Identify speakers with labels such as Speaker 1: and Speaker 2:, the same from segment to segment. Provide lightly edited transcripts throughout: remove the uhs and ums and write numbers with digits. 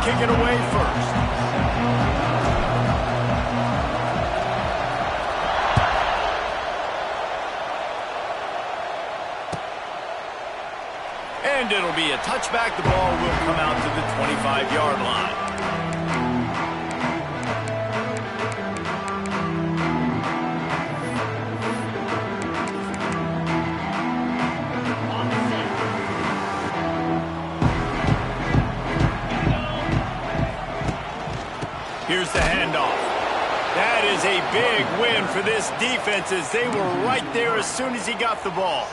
Speaker 1: kick it away first. And it'll be a touchback. The ball will come out to the 25-yard line. Here's the handoff. That is a big win for this defense as they were right there as soon as he got the ball.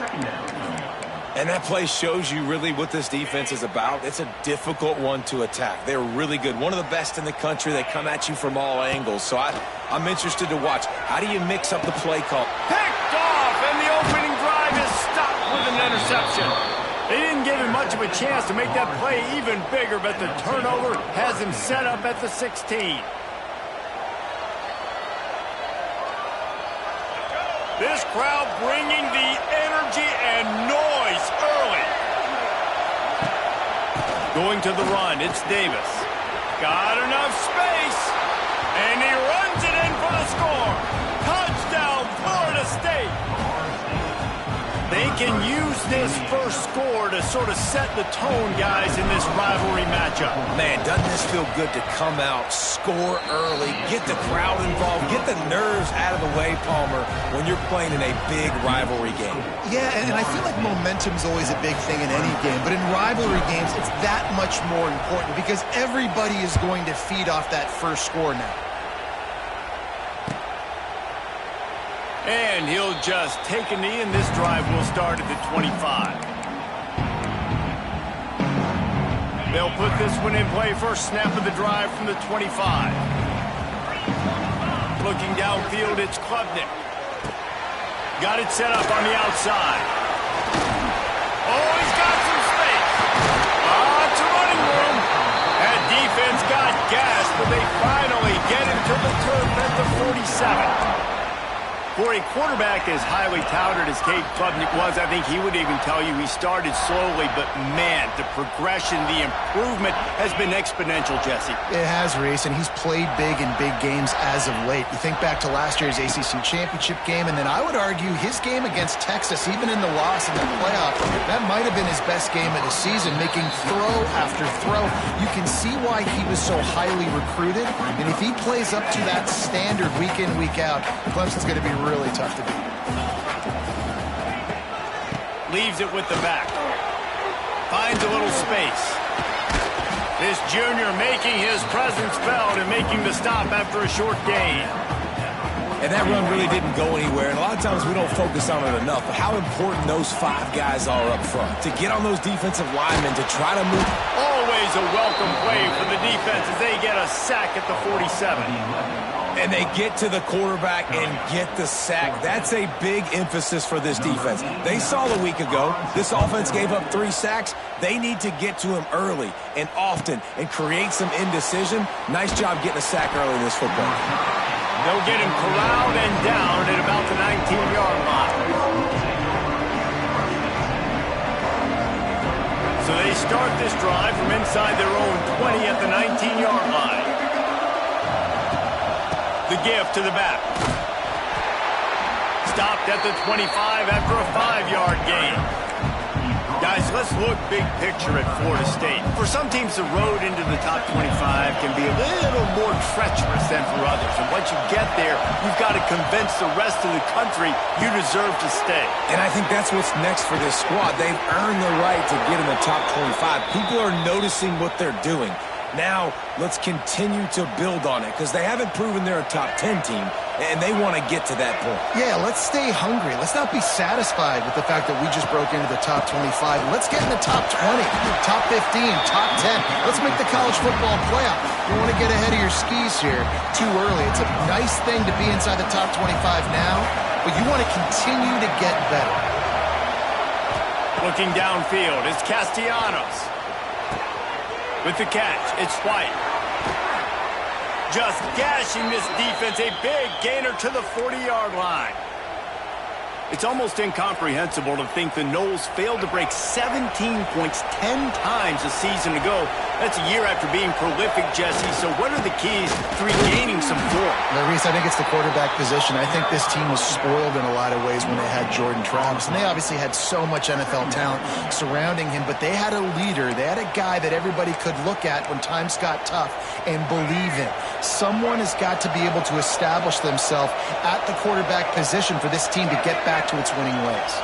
Speaker 2: And that play shows you really what this defense is about. It's a difficult one to attack. They're really good. One of the best in the country. They come at you from all angles. So I'm interested to watch. How do you mix up the play call?
Speaker 1: Picked off, and the opening drive is stopped with an interception. They didn't give him much of a chance to make that play even bigger, but the turnover has him set up at the 16. This crowd bringing the energy and noise early. Going to the run, it's Davis. Got enough space, and he runs it in for the score. Touchdown, Florida State. They can use this first score to sort of set the tone, guys, in this rivalry matchup.
Speaker 2: Man, doesn't this feel good to come out, score early, get the crowd involved, get the nerves out of the way, Palmer, when you're playing in a big rivalry game.
Speaker 3: Yeah, and I feel like momentum's always a big thing in any game, but in rivalry games, it's that much more important because everybody is going to feed off that first score now.
Speaker 1: And he'll just take a knee, and this drive will start at the 25. They'll put this one in play. First snap of the drive from the 25. Looking downfield, it's Klubnik. Got it set up on the outside. Oh, he's got some space. It's a running room. That defense got gas, but they finally get him to the turf at the 47. For a quarterback as highly touted as Cade Klubnik was, I think he would even tell you he started slowly, but man, the progression, the improvement has been exponential, Jesse.
Speaker 3: It has, Reese, and he's played big in big games as of late. You think back to last year's ACC championship game, and then I would argue his game against Texas, even in the loss in the playoff, that might have been his best game of the season, making throw after throw. You can see why he was so highly recruited, and if he plays up to that standard week in, week out, Clemson's going to be really tough to beat.
Speaker 1: Leaves it with the back. Finds a little space. This junior making his presence felt and making the stop after a short gain.
Speaker 2: And that run really didn't go anywhere. And a lot of times we don't focus on it enough. But how important those 5 guys are up front. To get on those defensive linemen, to try to move.
Speaker 1: Always a welcome play for the defense as they get a sack at the 47.
Speaker 2: And they get to the quarterback and get the sack. That's a big emphasis for this defense. They saw a week ago, this offense gave up 3 sacks. They need to get to him early and often and create some indecision. Nice job getting a sack early in this football.
Speaker 1: They'll get him corralled and down at about the 19-yard line. So they start this drive from inside their own 20 at the 19-yard line. The give to the back. Stopped at the 25 after a 5-yard gain. Guys, let's look big picture at Florida State. For some teams, the road into the top 25 can be a little more treacherous than for others. And once you get there, you've got to convince the rest of the country you deserve to stay.
Speaker 2: And I think that's what's next for this squad. They've earned the right to get in the top 25. People are noticing what they're doing. Now, let's continue to build on it because they haven't proven they're a top 10 team, and they want to get to that point.
Speaker 3: Yeah, let's stay hungry. Let's not be satisfied with the fact that we just broke into the top 25. Let's get in the top 20, top 15, top 10. Let's make the college football playoff. You don't want to get ahead of your skis here too early. It's a nice thing to be inside the top 25 now, but you want to continue to get better.
Speaker 1: Looking downfield, it's Castellanos. With the catch, it's White. Just gashing this defense, a big gainer to the 40-yard line. It's almost incomprehensible to think the Noles failed to break 17 points 10 times a season ago That's a year after being prolific, Jesse. So what are the keys to regaining some form?
Speaker 3: Well, Reese, I think it's the quarterback position. I think this team was spoiled in a lot of ways when they had Jordan Travis. And they obviously had so much NFL talent surrounding him, but they had a leader. They had a guy that everybody could look at when times got tough and believe in. Someone has got to be able to establish themselves at the quarterback position for this team to get back to its winning ways.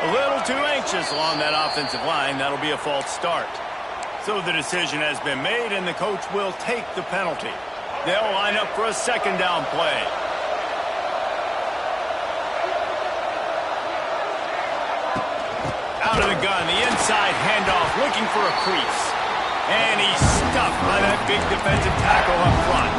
Speaker 1: A little too anxious along that offensive line. That'll be a false start. So the decision has been made, and the coach will take the penalty. They'll line up for a second down play. Out of the gun, the inside handoff, looking for a crease. And he's stuffed by that big defensive tackle up front.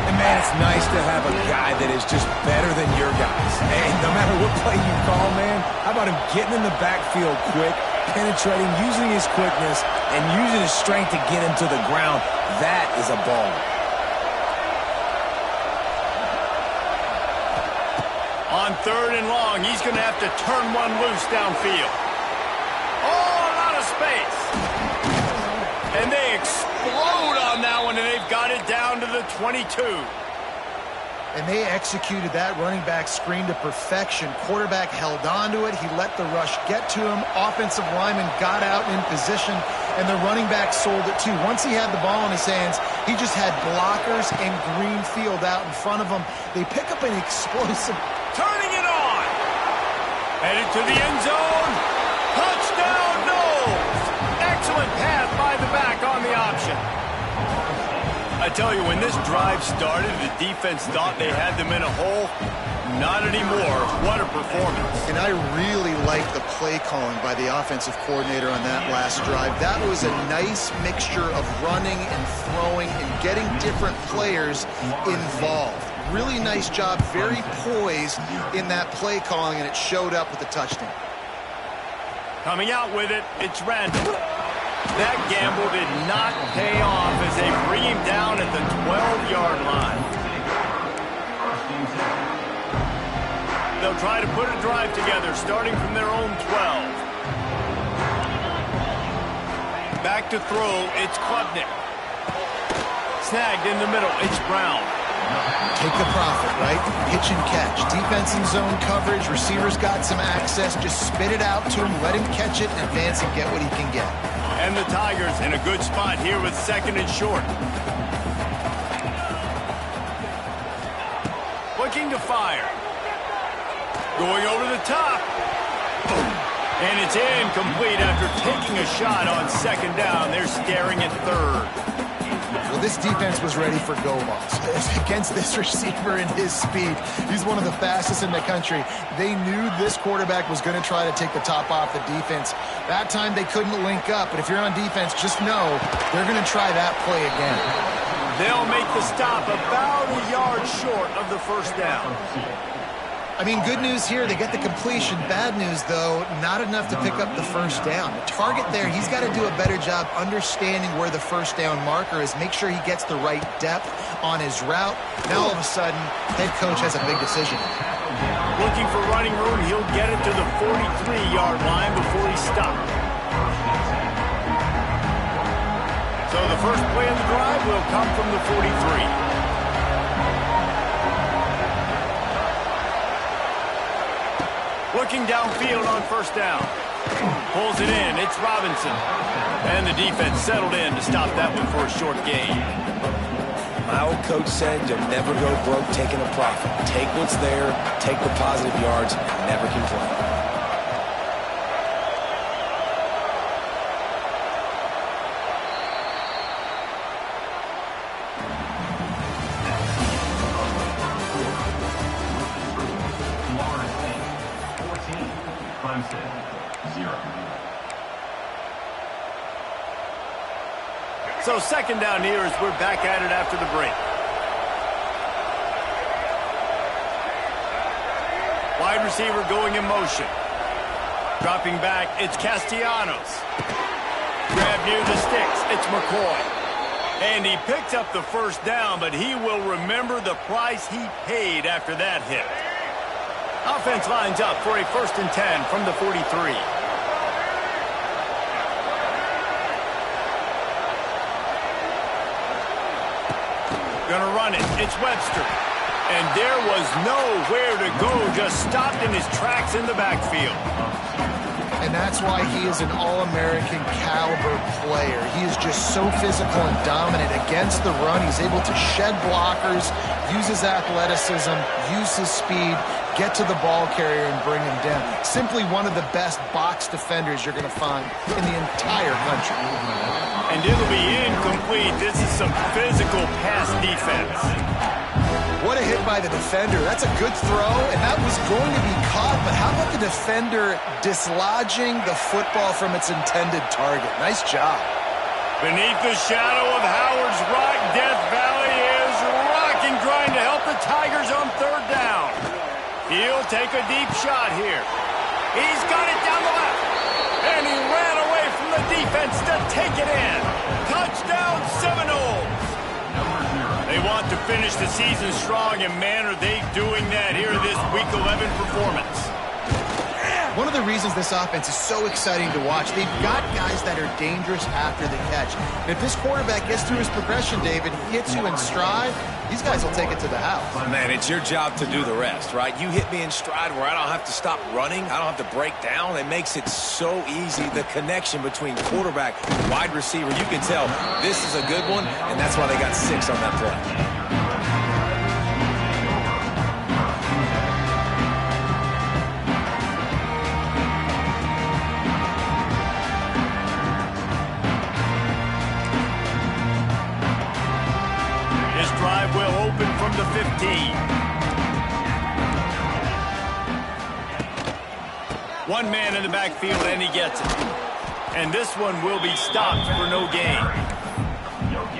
Speaker 2: And, man, it's nice to have a guy that is just better than your guys. Hey, no matter what play you call, man, how about him getting in the backfield quick, penetrating, using his quickness, and using his strength to get him to the ground? That is a ball.
Speaker 1: On 3rd and long, he's going to have to turn one loose downfield. Oh, a lot of space. And they explode on that one, and they've got it down to the 22.
Speaker 3: And they executed that running back screen to perfection. Quarterback held on to it. He let the rush get to him. Offensive lineman got out in position, and the running back sold it too. Once he had the ball in his hands, he just had blockers and green field out in front of him. They pick up an explosive...
Speaker 1: Turning it on. Headed to the end zone. Touchdown, Knowles. Excellent pass by the back on the option. I tell you, when this drive started, the defense thought they had them in a hole. Not anymore. What a performance.
Speaker 3: And I really like the play calling by the offensive coordinator on that last drive. That was a nice mixture of running and throwing and getting different players involved. Really nice job, very poised in that play calling, and it showed up with the touchdown.
Speaker 1: Coming out with it, it's Randall. That gamble did not pay off as they bring him down at the 12-yard line. They'll try to put a drive together, starting from their own 12. Back to throw, it's Klubnik. Snagged in the middle, it's Brown.
Speaker 3: Take the profit, right? Pitch and catch. Defense in zone coverage. Receivers got some access. Just spit it out to him. Let him catch it and advance and get what he can get.
Speaker 1: And the Tigers in a good spot here with 2nd and short. Looking to fire. Going over the top. And it's incomplete after taking a shot on 2nd down. They're staring at 3rd.
Speaker 3: Well, this defense was ready for go-balls. Against this receiver and his speed, he's one of the fastest in the country. They knew this quarterback was going to try to take the top off the defense. That time they couldn't link up, but if you're on defense, just know they're going to try that play again.
Speaker 1: They'll make the stop about a yard short of the 1st down.
Speaker 3: I mean, good news here, they get the completion. Bad news, though, not enough to pick up the 1st down. The target there, he's got to do a better job understanding where the 1st down marker is, make sure he gets the right depth on his route. Now, all of a sudden, head coach has a big decision.
Speaker 1: Looking for running room, he'll get it to the 43-yard line before he stopped. So the first play of the drive will come from the 43. Looking downfield on 1st down. Pulls it in. It's Robinson. And the defense settled in to stop that one for a short gain.
Speaker 2: My old coach said you'll never go broke taking a profit. Take what's there, take the positive yards, and never complain.
Speaker 1: So 2nd down here as we're back at it after the break. Wide receiver going in motion. Dropping back, it's Castellanos. Grab near the sticks, it's McCoy. And he picks up the first down, but he will remember the price he paid after that hit. Offense lines up for a 1st and 10 from the 43. Gonna run it. It's Webster. And there was nowhere to go, just stopped in his tracks in the backfield.
Speaker 3: And that's why he is an All-American caliber player. He is just so physical and dominant against the run. He's able to shed blockers, use his athleticism, use his speed, get to the ball carrier and bring him down. Simply one of the best box defenders you're going to find in the entire country.
Speaker 1: And it'll be incomplete. This is some physical pass defense.
Speaker 3: What a hit by the defender. That's a good throw, and that was going to be caught, but how about the defender dislodging the football from its intended target? Nice job.
Speaker 1: Beneath the shadow of Howard's Rock, Death Valley is rocking, trying to help the Tigers on 3rd down. He'll take a deep shot here. He's got it down the left, and he ran away from the defense to take it in. Touchdown Seminoles. They want to finish the season strong, and man, are they doing that here in this Week 11 performance.
Speaker 3: One of the reasons this offense is so exciting to watch, they've got guys that are dangerous after the catch. And if this quarterback gets through his progression, David, hits you in stride, these guys will take it to the house.
Speaker 2: Man, it's your job to do the rest, right? You hit me in stride where I don't have to stop running. I don't have to break down. It makes it so easy. The connection between quarterback and wide receiver, you can tell this is a good one, and that's why they got 6 on that play.
Speaker 1: Drive will open from the 15. One man in the backfield, and he gets it. And this one will be stopped for no gain.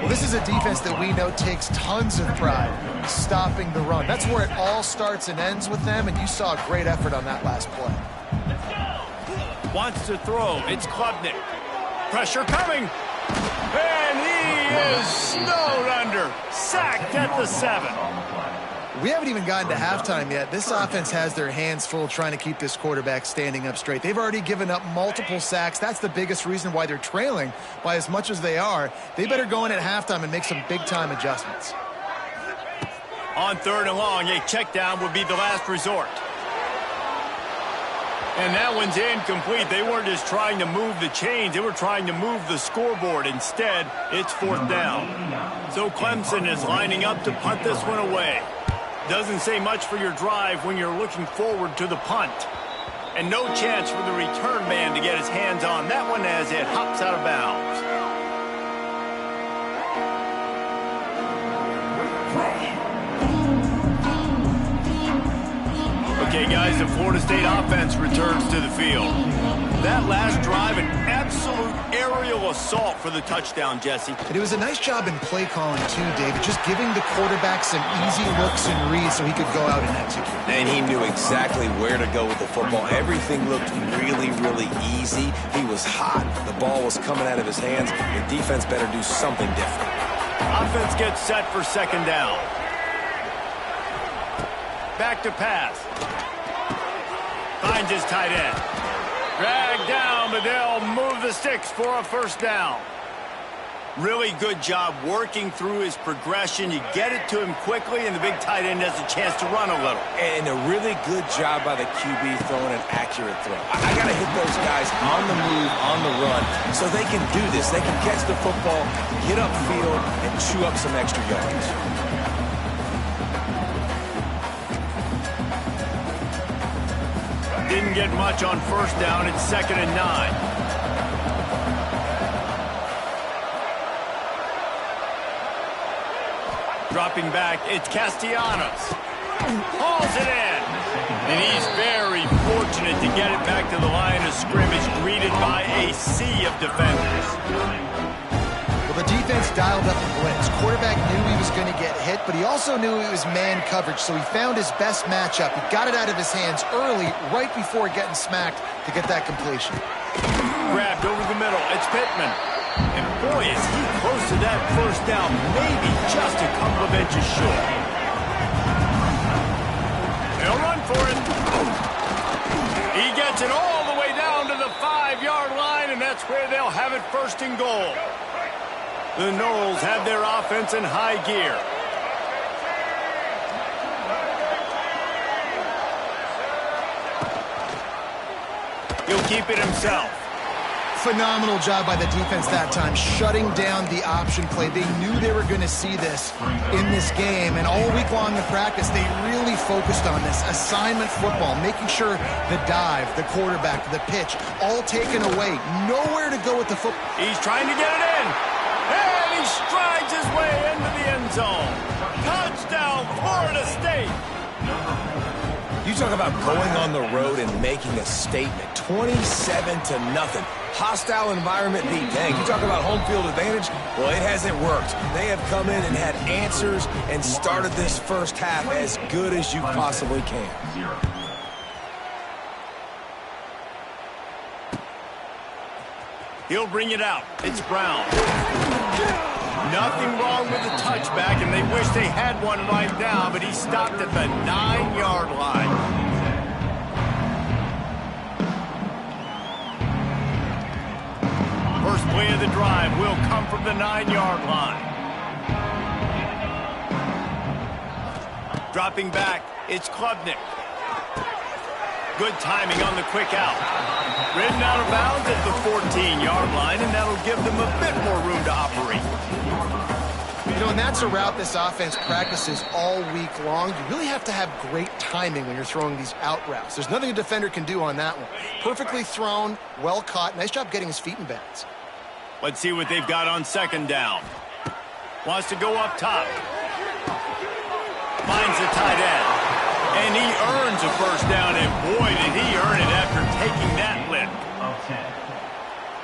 Speaker 3: Well, this is a defense that we know takes tons of pride in stopping the run. That's where it all starts and ends with them, and you saw a great effort on that last play.
Speaker 1: Wants to throw. It's Klubnik. Pressure coming. And he is snowed under. Sacked at the 7.
Speaker 3: We haven't even gotten to halftime yet. This offense has their hands full trying to keep this quarterback standing up straight. They've already given up multiple sacks. That's the biggest reason why they're trailing by as much as they are. They better go in at halftime and make some big-time adjustments.
Speaker 1: On 3rd and long, a check down would be the last resort. And that one's incomplete. They weren't just trying to move the chains. They were trying to move the scoreboard. Instead, it's 4th down. So Clemson is lining up to punt this one away. Doesn't say much for your drive when you're looking forward to the punt. And no chance for the return man to get his hands on that one as it hops out of bounds. Okay, guys, the Florida State offense returns to the field. That last drive, an absolute aerial assault for the touchdown, Jesse.
Speaker 3: And it was a nice job in play calling, too, David, just giving the quarterback some easy looks and reads so he could go out and execute.
Speaker 2: And he knew exactly where to go with the football. Everything looked really, really easy. He was hot. The ball was coming out of his hands. The defense better do something different.
Speaker 1: Offense gets set for 2nd down. Back to pass. Finds his tight end. Dragged down, but they'll move the sticks for a 1st down. Really good job working through his progression. You get it to him quickly, and the big tight end has a chance to run a little.
Speaker 2: And a really good job by the QB throwing an accurate throw. I got to hit those guys on the move, on the run, so they can do this. They can catch the football, get upfield, and chew up some extra yards.
Speaker 1: Didn't get much on 1st down. It's 2nd and 9. Dropping back, it's Castellanos. Hauls it in. And he's very fortunate to get it back to the line of scrimmage, greeted by a sea of defenders.
Speaker 3: Well, the defense dialed up the blitz. Quarterback knew he was going to get hit, but he also knew it was man coverage, so he found his best matchup. He got it out of his hands early, right before getting smacked to get that completion.
Speaker 1: Grabbed over the middle. It's Pittman. And boy, is he close to that first down, maybe just a couple of inches short. They'll run for it. He gets it all the way down to the 5-yard line, and that's where they'll have it first and goal. The Noles have their offense in high gear. He'll keep it himself.
Speaker 3: Phenomenal job by the defense that time, shutting down the option play. They knew they were going to see this in this game, and all week long in practice, they really focused on this. Assignment football, making sure the dive, the quarterback, the pitch, all taken away. Nowhere to go with the football.
Speaker 1: He's trying to get it in, and he strides his way into the end zone. Touchdown, Florida State.
Speaker 2: You talk about going on the road and making a statement. 27-0. Hostile environment beat. Dang, you talk about home field advantage? Well, it hasn't worked. They have come in and had answers and started this first half as good as you possibly can.
Speaker 1: He'll bring it out. It's Brown. Nothing wrong with the touchback, and they wish they had one right now, but he stopped at the 9-yard line. First play of the drive will come from the 9-yard line. Dropping back, it's Klubnik. Good timing on the quick out. Ridden out of bounds at the 14-yard line, and that'll give them a bit more room to operate.
Speaker 3: You know, and that's a route this offense practices all week long. You really have to have great timing when you're throwing these out routes. There's nothing a defender can do on that one. Perfectly thrown, well caught. Nice job getting his feet in bounds.
Speaker 1: Let's see what they've got on second down. Wants to go up top. Finds the tight end. And he earns a first down, and boy, did he earn it after taking that lift.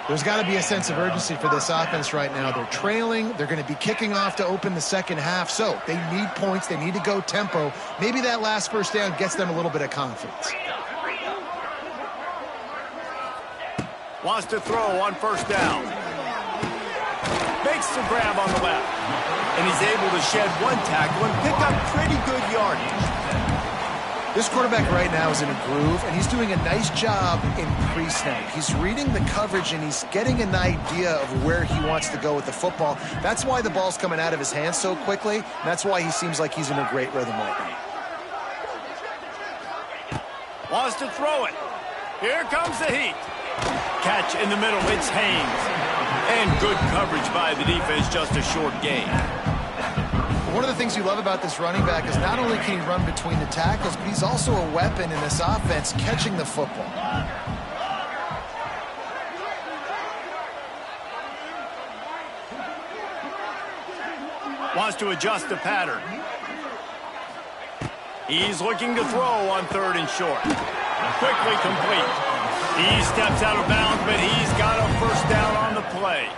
Speaker 3: There's got to be a sense of urgency for this offense right now. They're trailing. They're going to be kicking off to open the second half, so they need points. They need to go tempo. Maybe that last first down gets them a little bit of confidence.
Speaker 1: Wants to throw on first down. Makes the grab on the left. And he's able to shed one tackle and pick up pretty good yardage.
Speaker 3: This quarterback right now is in a groove, and he's doing a nice job in pre-snap. He's reading the coverage, and he's getting an idea of where he wants to go with the football. That's why the ball's coming out of his hands so quickly, and that's why he seems like he's in a great rhythm right now.
Speaker 1: Wants to throw it. Here comes the heat. Catch in the middle, it's Haynes. And good coverage by the defense, just a short gain.
Speaker 3: One of the things you love about this running back is not only can he run between the tackles, but he's also a weapon in this offense catching the football.
Speaker 1: Wants to adjust the pattern. He's looking to throw on third and short. Quickly complete. He steps out of bounds, but he's got a first down on the play.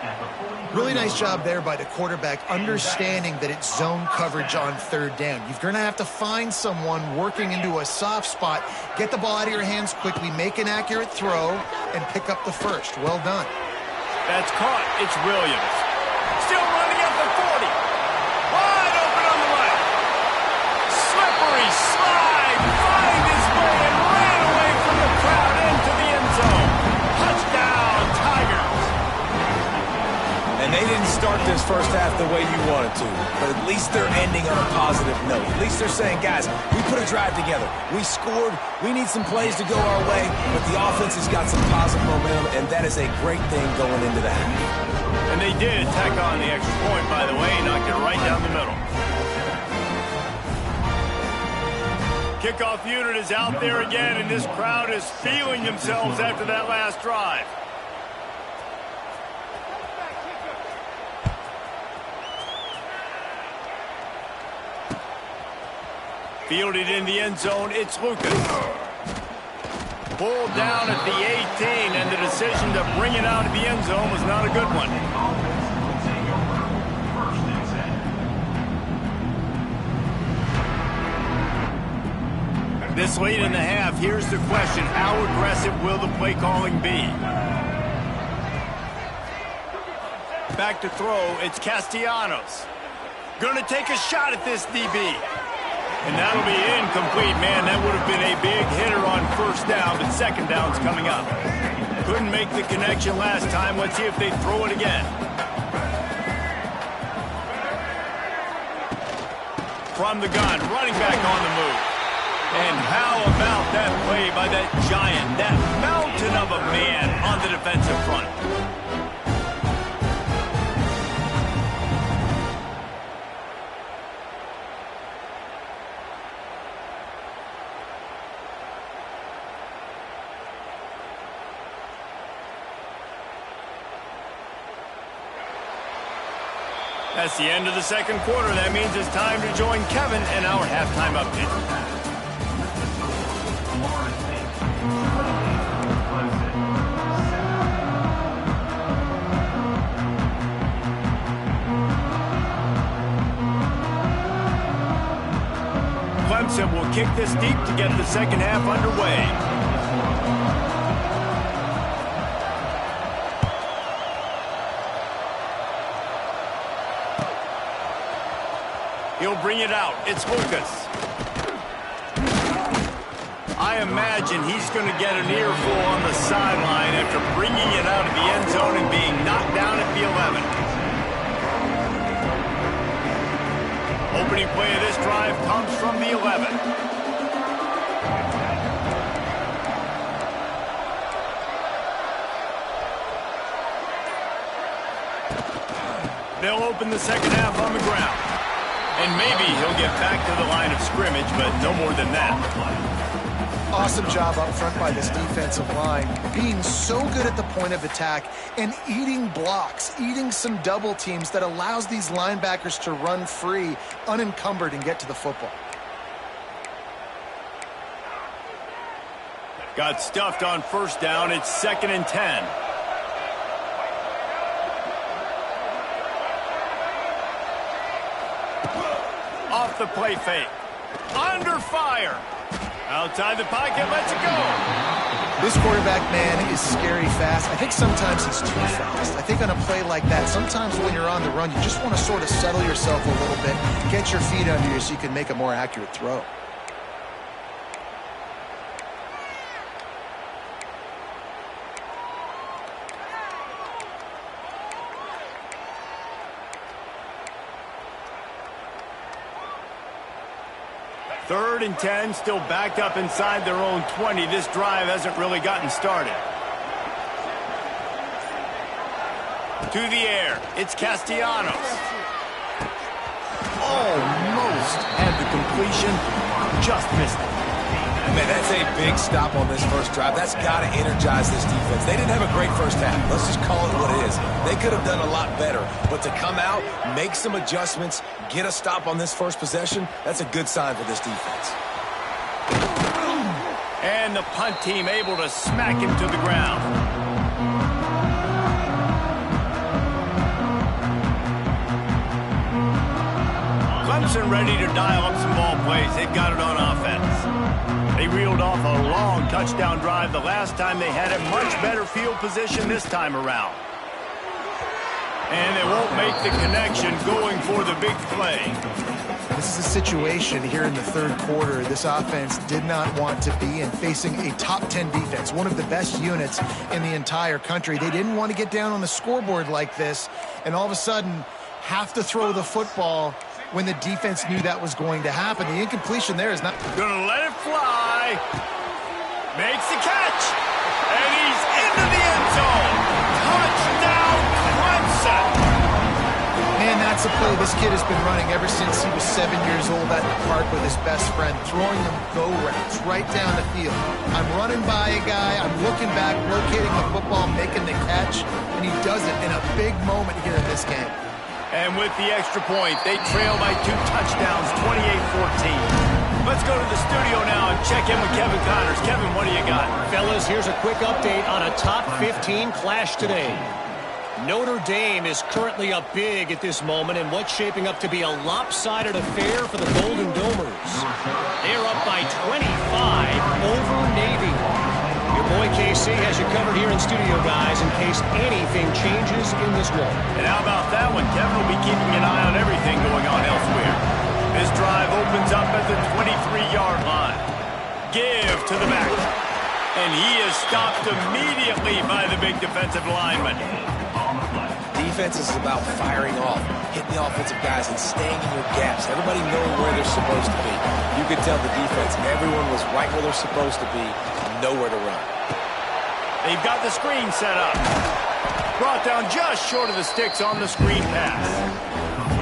Speaker 3: Really nice job there by the quarterback, understanding that it's zone coverage on third down. You're going to have to find someone working into a soft spot, get the ball out of your hands quickly, make an accurate throw, and pick up the first. Well done.
Speaker 1: That's caught. It's Williams. Still running at the 40. Wide open on the right. Slippery slide. Find his way and ran away from the crowd into the end zone. Touchdown, Tigers.
Speaker 2: And they didn't start this first half the way you wanted to, but at least they're ending on a positive note. At least they're saying, guys, we put a drive together. We scored. We need some plays to go our way, but the offense has got some positive momentum, and that is a great thing going into the half.
Speaker 1: And they did tack on the extra point, by the way, knocked it right down the middle. Kickoff unit is out there again, and this crowd is feeling themselves after that last drive. Fielded in the end zone, it's Lucas. Pulled down at the 18, and the decision to bring it out of the end zone was not a good one. This late in the half, here's the question: how aggressive will the play calling be? Back to throw, it's Castellanos. Gonna take a shot at this DB. And that'll be incomplete, man. That would have been a big hitter on first down, but second down's coming up. Couldn't make the connection last time. Let's see if they throw it again. From the gun, running back on the move. And how about that play by that giant, that mountain of a man on the defensive front? That's the end of the second quarter. That means it's time to join Kevin in our halftime update. Clemson will kick this deep to get the second half underway. He'll bring it out. It's Hocus. I imagine he's going to get an earful on the sideline after bringing it out of the end zone and being knocked down at the 11. Opening play of this drive comes from the 11. They'll open the second half on the ground. And maybe he'll get back to the line of scrimmage, but no more than that.
Speaker 3: Awesome job up front by this defensive line, being so good at the point of attack and eating blocks, eating some double teams that allows these linebackers to run free, unencumbered, and get to the football.
Speaker 1: Got stuffed on first down. It's 2nd and 10. Off the play fake. Under fire. Outside the pocket, lets it go.
Speaker 3: This quarterback, man, is scary fast. I think sometimes he's too fast. I think on a play like that, sometimes when you're on the run, you just want to sort of settle yourself a little bit, get your feet under you so you can make a more accurate throw.
Speaker 1: Third and 10, still backed up inside their own 20. This drive hasn't really gotten started. To the air, it's Castellanos. Almost had the completion, just missed it.
Speaker 2: Man, that's a big stop on this first drive. That's got to energize this defense. They didn't have a great first half. Let's just call it what it is. They could have done a lot better. But to come out, make some adjustments, get a stop on this first possession, that's a good sign for this defense.
Speaker 1: And the punt team able to smack him to the ground. Clemson ready to dial up some ball plays. They've got it on offense. They reeled off a long touchdown drive the last time they had a much better field position this time around. And they won't make the connection going for the big play.
Speaker 3: This is a situation here in the third quarter this offense did not want to be in, facing a top 10 defense, one of the best units in the entire country. They didn't want to get down on the scoreboard like this and all of a sudden have to throw the football when the defense knew that was going to happen. The incompletion there is not...
Speaker 1: Gonna let it fly. Makes the catch. And he's into the end zone. Touchdown, Clemson.
Speaker 3: Man, that's a play this kid has been running ever since he was 7 years old at the park with his best friend, throwing them go routes right down the field. I'm running by a guy, I'm looking back, locating the football, making the catch, and he does it in a big moment here in this game.
Speaker 1: And with the extra point, they trail by 2 touchdowns, 28-14. Let's go to the studio now and check in with Kevin Connors. Kevin, what do you got?
Speaker 4: Fellas, here's a quick update on a top 15 clash today. Notre Dame is currently up big at this moment in what's shaping up to be a lopsided affair for the Golden Domers. They're up by 25 over Navy. Your boy Case NBC has you covered here in studio, guys, in case anything changes in this one.
Speaker 1: And how about that one? Kevin will be keeping an eye on everything going on elsewhere. This drive opens up at the 23-yard line. Give to the back. And he is stopped immediately by the big defensive lineman.
Speaker 2: Defense is about firing off, hitting the offensive guys, and staying in your gaps. Everybody knowing where they're supposed to be. You could tell the defense, everyone was right where they're supposed to be, nowhere to run.
Speaker 1: They've got the screen set up. Brought down just short of the sticks on the screen pass.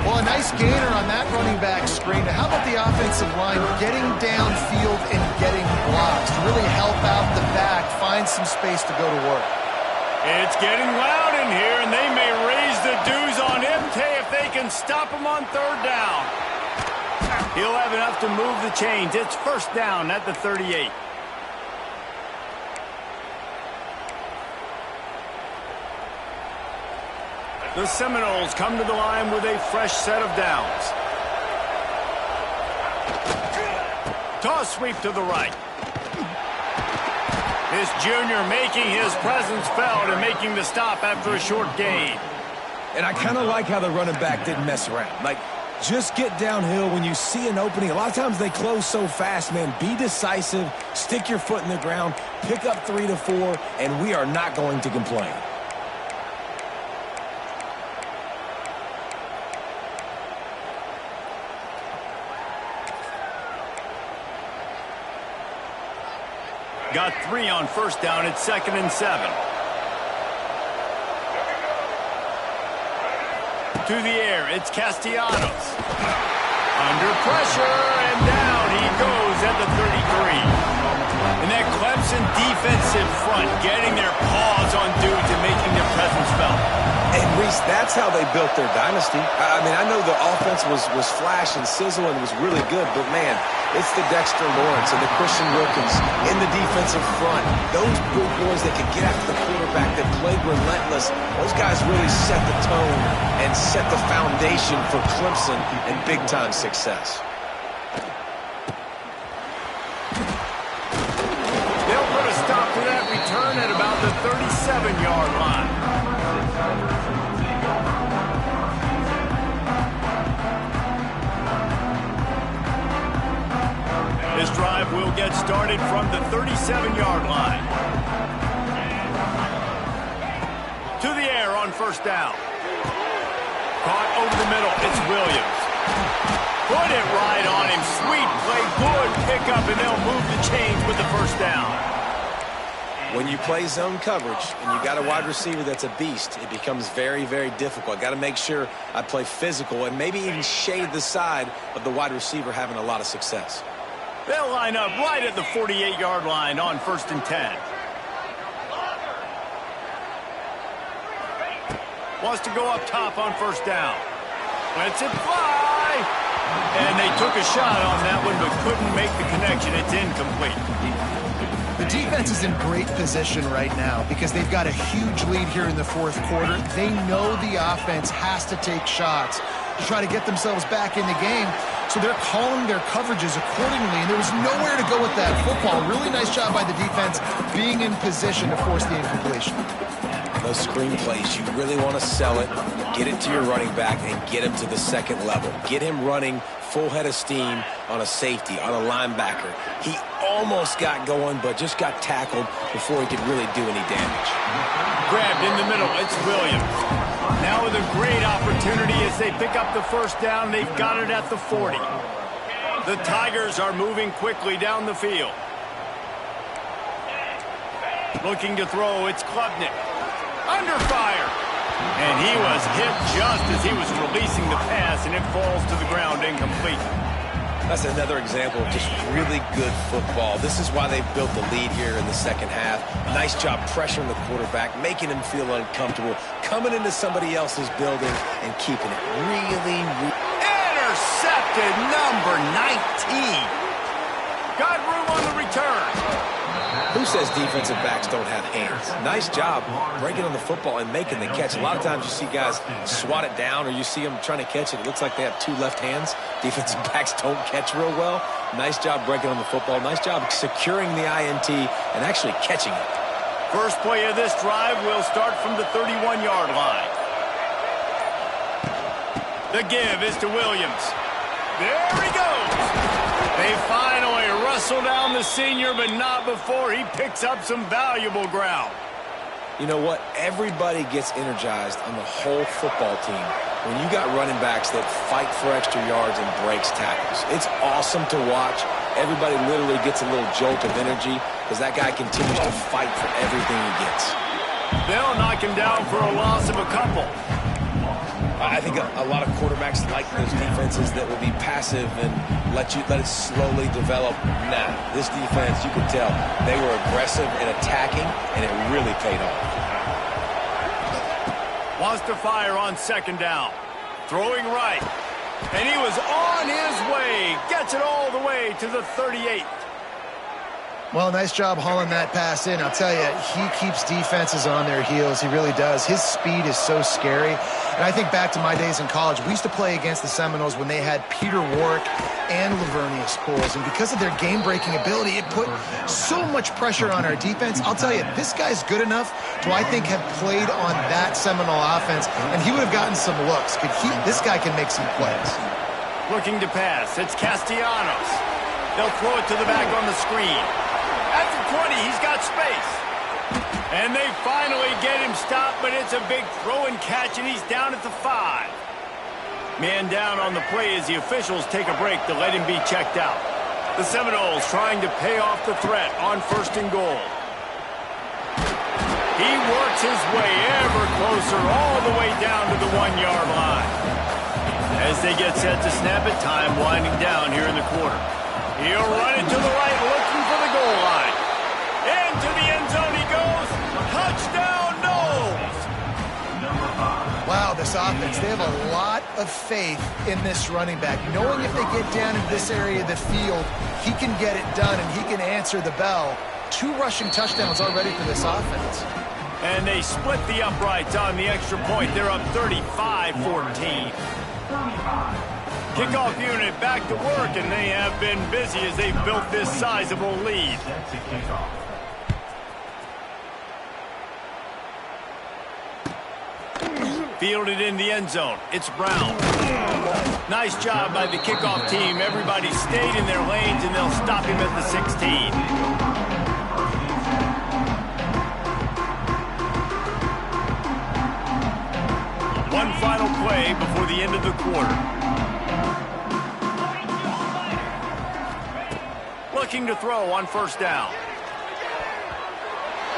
Speaker 3: Well, a nice gainer on that running back screen. Now, how about the offensive line getting downfield and getting blocks to really help out the back, find some space to go to work?
Speaker 1: It's getting loud in here, and they may raise the dues on MT if they can stop him on third down. He'll have enough to move the chains. It's first down at the 38. The Seminoles come to the line with a fresh set of downs. Toss sweep to the right. This junior making his presence felt and making the stop after a short gain.
Speaker 2: And I kind of like how the running back didn't mess around. Like, just get downhill when you see an opening. A lot of times they close so fast, man. Be decisive, stick your foot in the ground, pick up 3 to 4, and we are not going to complain.
Speaker 1: Got 3 on first down. It's 2nd and 7. To the air, it's Castellanos. Under pressure, and down he goes at the 33. And that Clemson defensive front getting their paws on dudes and making their presence felt.
Speaker 2: And, Reese, that's how they built their dynasty. I mean, I know the offense was flash and sizzle and was really good, but, man, it's the Dexter Lawrence and the Christian Wilkins in the defensive front. Those big boys that can get after the quarterback, that played relentless, those guys really set the tone and set the foundation for Clemson and big-time success.
Speaker 1: They'll put a stop to that return at about the 37-yard line. This drive will get started from the 37-yard line. To the air on first down. Caught over the middle. It's Williams. Put it right on him. Sweet play. Good pickup, and they'll move the chains with the first down.
Speaker 2: When you play zone coverage and you got a wide receiver that's a beast, it becomes very, very difficult. I got to make sure I play physical and maybe even shade the side of the wide receiver having a lot of success.
Speaker 1: They'll line up right at the 48-yard line on 1st and 10. Wants to go up top on first down. Lets it fly. And they took a shot on that one but couldn't make the connection. It's incomplete.
Speaker 3: The defense is in great position right now because they've got a huge lead here in the fourth quarter. They know the offense has to take shots to try to get themselves back in the game. So they're calling their coverages accordingly, and there was nowhere to go with that football. Really nice job by the defense being in position to force the incompletion.
Speaker 2: Those screen plays, you really want to sell it, get it to your running back, and get him to the second level. Get him running full head of steam on a safety, on a linebacker. He almost got going, but just got tackled before he could really do any damage.
Speaker 1: Grabbed in the middle, it's Williams. Now with a great opportunity as they pick up the first down, they've got it at the 40. The Tigers are moving quickly down the field. Looking to throw, it's Klubnik. Under fire. And he was hit just as he was releasing the pass, and it falls to the ground incomplete.
Speaker 2: That's another example of just really good football. This is why they've built the lead here in the second half. Nice job pressuring the quarterback, making him feel uncomfortable, coming into somebody else's building and keeping it really.
Speaker 1: Intercepted, number 19. Got room on the return.
Speaker 2: Who says defensive backs don't have hands? Nice job breaking on the football and making the catch. A lot of times you see guys swat it down or you see them trying to catch it. It looks like they have two left hands. Defensive backs don't catch real well. Nice job breaking on the football. Nice job securing the INT and actually catching it.
Speaker 1: First play of this drive will start from the 31-yard line. The give is to Williams. There he goes. They finally wrestle down the senior, but not before he picks up some valuable ground.
Speaker 2: You know what? Everybody gets energized on the whole football team when you got running backs that fight for extra yards and breaks tackles. It's awesome to watch. Everybody literally gets a little jolt of energy because that guy continues to fight for everything he gets.
Speaker 1: They'll knock him down for a loss of a couple.
Speaker 2: I think a lot of quarterbacks like those defenses that will be passive and let it slowly develop. Nah, this defense, you could tell, they were aggressive and attacking, and it really paid off.
Speaker 1: Wants to fire on second down. Throwing right. And he was on his way. Gets it all the way to the 38.
Speaker 3: Well, nice job hauling that pass in. I'll tell you, he keeps defenses on their heels. He really does. His speed is so scary. And I think back to my days in college. We used to play against the Seminoles when they had Peter Warrick and Lavernius Pools. And because of their game-breaking ability, it put so much pressure on our defense. I'll tell you, this guy's good enough to, I think, have played on that Seminole offense, and he would have gotten some looks. This guy can make some plays.
Speaker 1: Looking to pass. It's Castellanos. They'll throw it to the back on the screen. At the 20, he's got space. And they finally get him stopped, but it's a big throw and catch, and he's down at the 5. Man down on the play as the officials take a break to let him be checked out. The Seminoles trying to pay off the threat on 1st and goal. He works his way ever closer all the way down to the 1-yard line. As they get set to snap it, time winding down here in the quarter. He'll run it to the right, looking for the goal line. Into the end zone he goes. Touchdown, Noles!
Speaker 3: Wow, this offense, they have a lot of faith in this running back. Knowing if they get down in this area of the field, he can get it done and he can answer the bell. 2 rushing touchdowns already for this offense.
Speaker 1: And they split the uprights on the extra point. They're up 35-14. Kickoff unit back to work, and they have been busy as they've built this sizable lead. Fielded in the end zone. It's Brown. Nice job by the kickoff team. Everybody stayed in their lanes, and they'll stop him at the 16. One final play before the end of the quarter. Looking to throw on 1st down.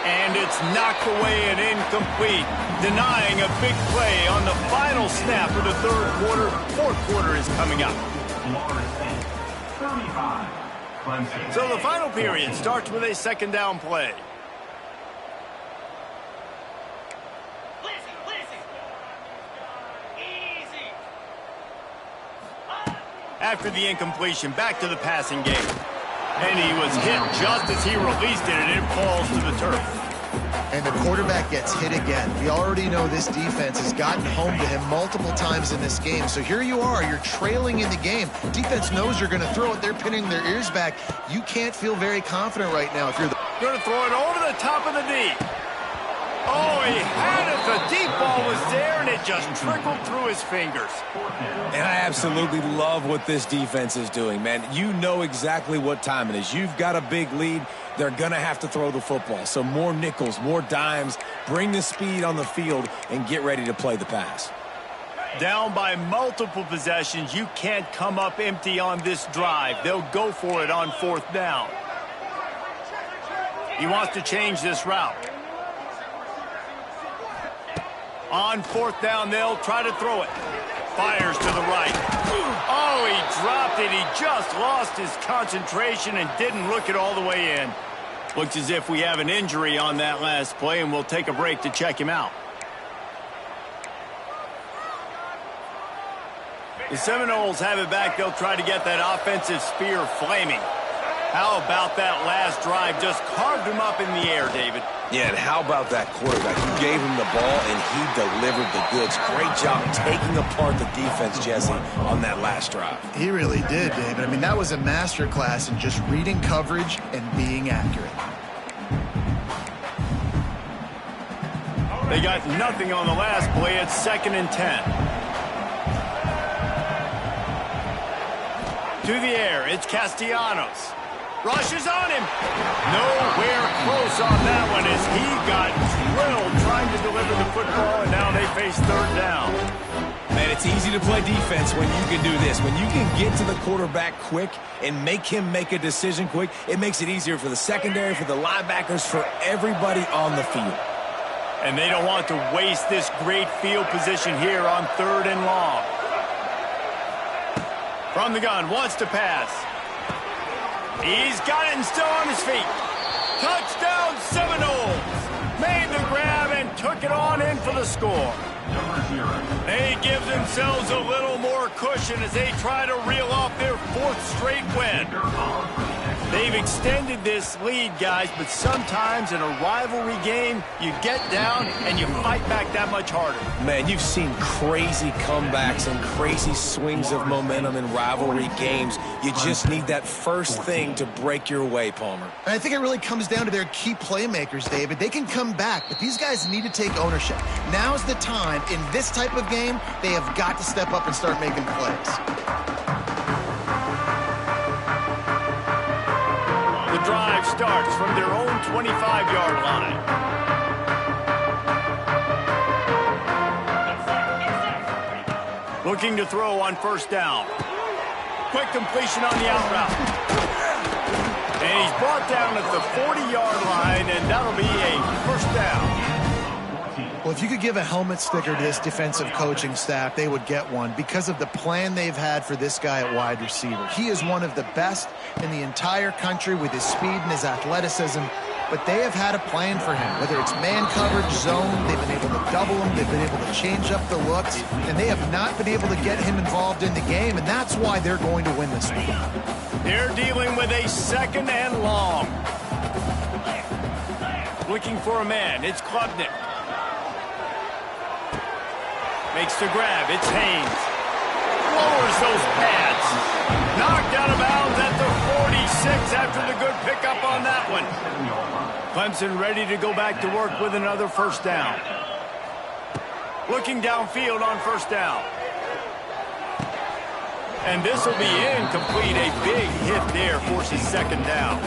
Speaker 1: And it's knocked away and incomplete, denying a big play on the final snap of the 3rd quarter. 4th quarter is coming up. So the final period starts with a 2nd down play. After the incompletion, back to the passing game. And he was hit just as he released it, and it falls to the turf.
Speaker 3: And the quarterback gets hit again. We already know this defense has gotten home to him multiple times in this game. So here you are, you're trailing in the game. Defense knows you're going to throw it. They're pinning their ears back. You can't feel very confident right now if you're
Speaker 1: going to throw it over the top of the D. Oh, he had it. The deep ball was there, and it just trickled through his fingers.
Speaker 2: And I absolutely love what this defense is doing, man. You know exactly what time it is. You've got a big lead. They're going to have to throw the football. So more nickels, more dimes, bring the speed on the field, and get ready to play the pass.
Speaker 1: Down by multiple possessions, you can't come up empty on this drive. They'll go for it on 4th down. He wants to change this route. On 4th down, they'll try to throw it. Fires to the right. Oh, he dropped it. He just lost his concentration and didn't look it all the way in. Looks as if we have an injury on that last play, and we'll take a break to check him out. The Seminoles have it back. They'll try to get that offensive spear flaming. How about that last drive? Just carved him up in the air, David.
Speaker 2: Yeah, and how about that quarterback? You gave him the ball, and he delivered the goods. Great job taking apart the defense, Jesse, on that last drive.
Speaker 3: He really did, David. I mean, that was a masterclass in just reading coverage and being accurate.
Speaker 1: They got nothing on the last play. It's 2nd and 10. To the air, it's Castellanos. Rushes on him. Nowhere close on that one as he got drilled trying to deliver the football, and now they face 3rd down.
Speaker 2: Man, it's easy to play defense when you can do this. When you can get to the quarterback quick and make him make a decision quick, it makes it easier for the secondary, for the linebackers, for everybody on the field.
Speaker 1: And they don't want to waste this great field position here on 3rd and long. From the gun, wants to pass. He's got it and still on his feet. Touchdown Seminoles. Made the grab and took it on in for the score. They give themselves a little more cushion as they try to reel off their 4th straight win. They've extended this lead, guys, but sometimes in a rivalry game, you get down and you fight back that much harder.
Speaker 2: Man, you've seen crazy comebacks and crazy swings of momentum in rivalry games. You just need that first thing to break your way, Palmer.
Speaker 3: And I think it really comes down to their key playmakers, David. They can come back, but these guys need to take ownership. Now's the time. In this type of game, they have got to step up and start making plays.
Speaker 1: The drive starts from their own 25-yard line. Looking to throw on 1st down. Quick completion on the out route. And he's brought down at the 40-yard line, and that'll be a 1st down.
Speaker 3: Well, if you could give a helmet sticker to this defensive coaching staff, they would get one because of the plan they've had for this guy at wide receiver. He is one of the best in the entire country with his speed and his athleticism, but they have had a plan for him. Whether it's man coverage, zone, they've been able to double him, they've been able to change up the looks, and they have not been able to get him involved in the game, and that's why they're going to win this one.
Speaker 1: They're dealing with a 2nd and long. Looking for a man, it's Klubnik. Makes the grab. It's Haynes. Lowers those pads. Knocked out of bounds at the 46 after the good pickup on that one. Clemson ready to go back to work with another 1st down. Looking downfield on 1st down. And this will be incomplete. A big hit there forces 2nd down.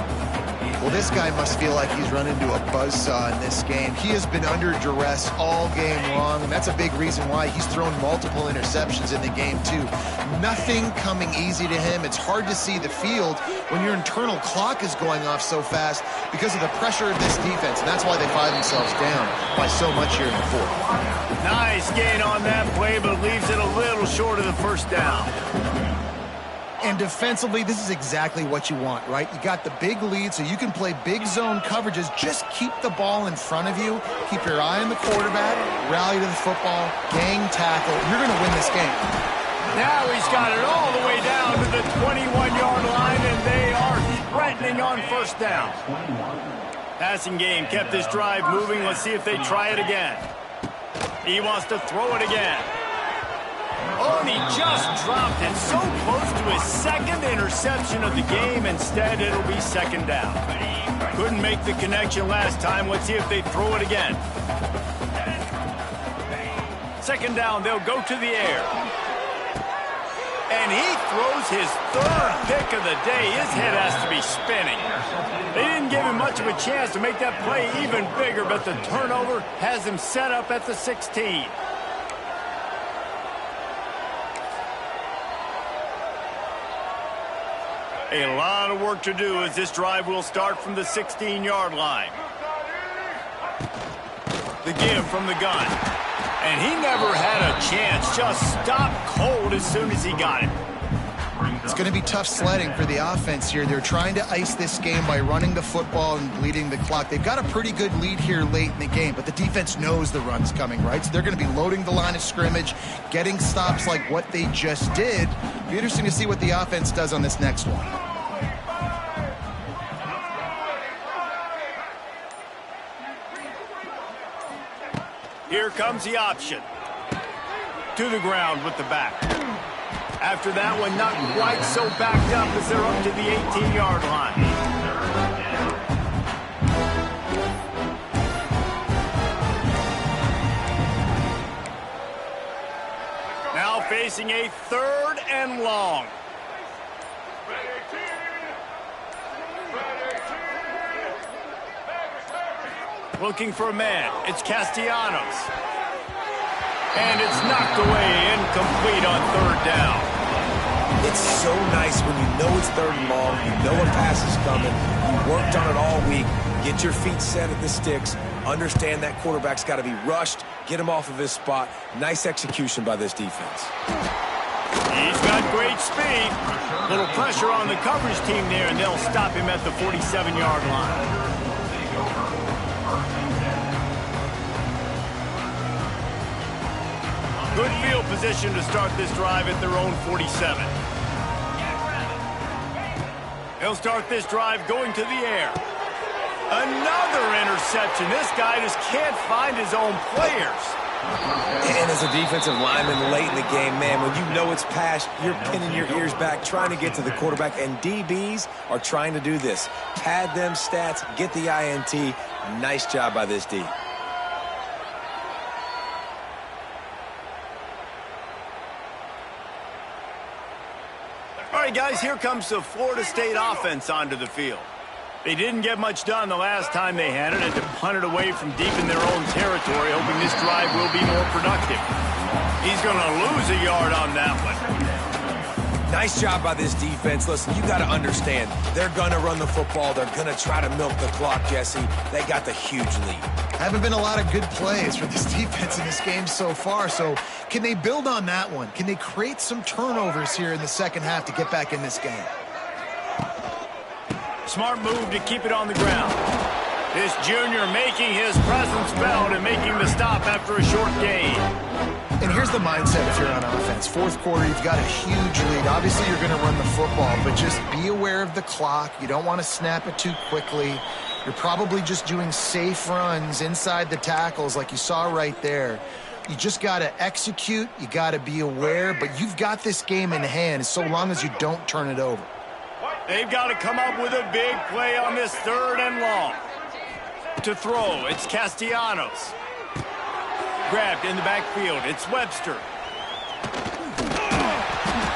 Speaker 3: Well, this guy must feel like he's run into a buzzsaw in this game. He has been under duress all game long, and that's a big reason why he's thrown multiple interceptions in the game, too. Nothing coming easy to him. It's hard to see the field when your internal clock is going off so fast because of the pressure of this defense, and that's why they find themselves down by so much here in the 4th.
Speaker 1: Nice gain on that play, but leaves it a little short of the 1st down.
Speaker 3: And defensively, this is exactly what you want, right? You got the big lead, so you can play big zone coverages. Just keep the ball in front of you. Keep your eye on the quarterback. Rally to the football. Gang tackle. You're going to win this game.
Speaker 1: Now he's got it all the way down to the 21-yard line, and they are threatening on 1st down. Passing game kept this drive moving. Let's see if they try it again. He wants to throw it again. Oh, and he just dropped it so close to his 2nd interception of the game. Instead, it'll be 2nd down. Couldn't make the connection last time. Let's see if they throw it again. 2nd down, they'll go to the air. And he throws his 3rd pick of the day. His head has to be spinning. They didn't give him much of a chance to make that play even bigger, but the turnover has him set up at the 16. A lot of work to do as this drive will start from the 16-yard line. The give from the gun. And he never had a chance. Just stopped cold as soon as he got it.
Speaker 3: It's going to be tough sledding for the offense here. They're trying to ice this game by running the football and bleeding the clock. They've got a pretty good lead here late in the game, but the defense knows the run's coming, right? So they're going to be loading the line of scrimmage, getting stops like what they just did. It'll be interesting to see what the offense does on this next one.
Speaker 1: Here comes the option. To the ground with the back. After that one, not quite so backed up as they're up to the 18-yard line. facing a 3rd and long. Looking for a man. It's Castellanos. And it's knocked away, incomplete on 3rd down.
Speaker 2: It's so nice when you know it's 3rd and long, you know a pass is coming, you worked on it all week, get your feet set at the sticks, understand that quarterback's got to be rushed, get him off of his spot. Nice execution by this defense.
Speaker 1: He's got great speed. Little pressure on the coverage team there, and they'll stop him at the 47-yard line. Good field position to start this drive at their own 47. He'll start this drive going to the air. Another interception. This guy just can't find his own players.
Speaker 2: And as a defensive lineman late in the game, man, when you know it's past, you're pinning your ears back, trying to get to the quarterback, and DBs are trying to do this. Pad them stats, get the INT. Nice job by this D.
Speaker 1: All right, guys, here comes the Florida State offense onto the field. They didn't get much done the last time they had it, and to punt it away from deep in their own territory, hoping this drive will be more productive. He's going to lose a yard on that one.
Speaker 2: Nice job by this defense. Listen, you got to understand, they're going to run the football. They're going to try to milk the clock, Jesse. They got the huge lead.
Speaker 3: Haven't been a lot of good plays for this defense in this game so far, so can they build on that one? Can they create some turnovers here in the second half to get back in this game?
Speaker 1: Smart move to keep it on the ground. This junior making his presence felt and making the stop after a short gain.
Speaker 3: And here's the mindset if you're on offense. 4th quarter, you've got a huge lead. Obviously, you're going to run the football, but just be aware of the clock. You don't want to snap it too quickly. You're probably just doing safe runs inside the tackles like you saw right there. You just got to execute. You got to be aware, but you've got this game in hand so long as you don't turn it over.
Speaker 1: They've got to come up with a big play on this 3rd and long. To throw, it's Castellanos. Grabbed in the backfield, it's Webster.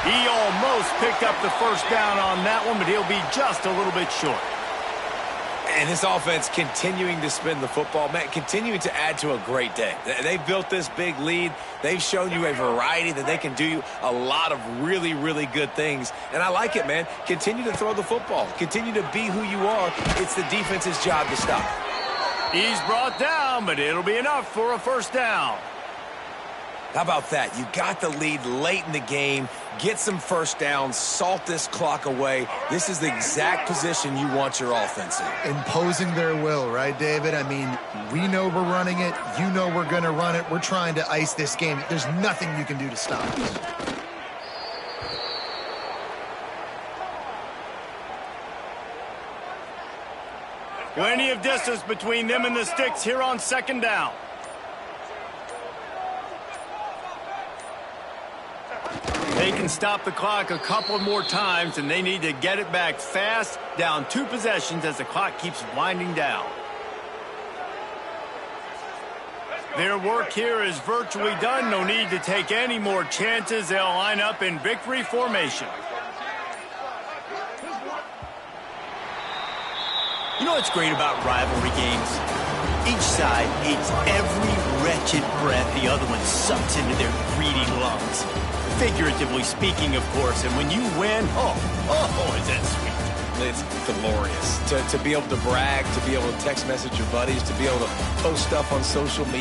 Speaker 1: He almost picked up the 1st down on that one, but he'll be just a little bit short.
Speaker 2: And this offense continuing to spin the football, man, continuing to add to a great day. They've built this big lead. They've shown you a variety that they can do a lot of really, really good things. And I like it, man. Continue to throw the football. Continue to be who you are. It's the defense's job to stop.
Speaker 1: He's brought down, but it'll be enough for a 1st down.
Speaker 2: How about that? You got the lead late in the game. Get some 1st downs. Salt this clock away. This is the exact position you want your offense in.
Speaker 3: Imposing their will, right, David? I mean, we know we're running it. You know we're going to run it. We're trying to ice this game. There's nothing you can do to stop us.
Speaker 1: Plenty of distance between them and the sticks here on 2nd down. They can stop the clock a couple more times, and they need to get it back fast, down 2 possessions as the clock keeps winding down. Their work here is virtually done. No need to take any more chances. They'll line up in victory formation.
Speaker 5: You know what's great about rivalry games? Each side hates every wretched breath the other one sucks into their greedy lungs. Figuratively speaking, of course, and when you win, oh, is that sweet.
Speaker 2: It's glorious to be able to brag, to be able to text message your buddies, to be able to post stuff on social media.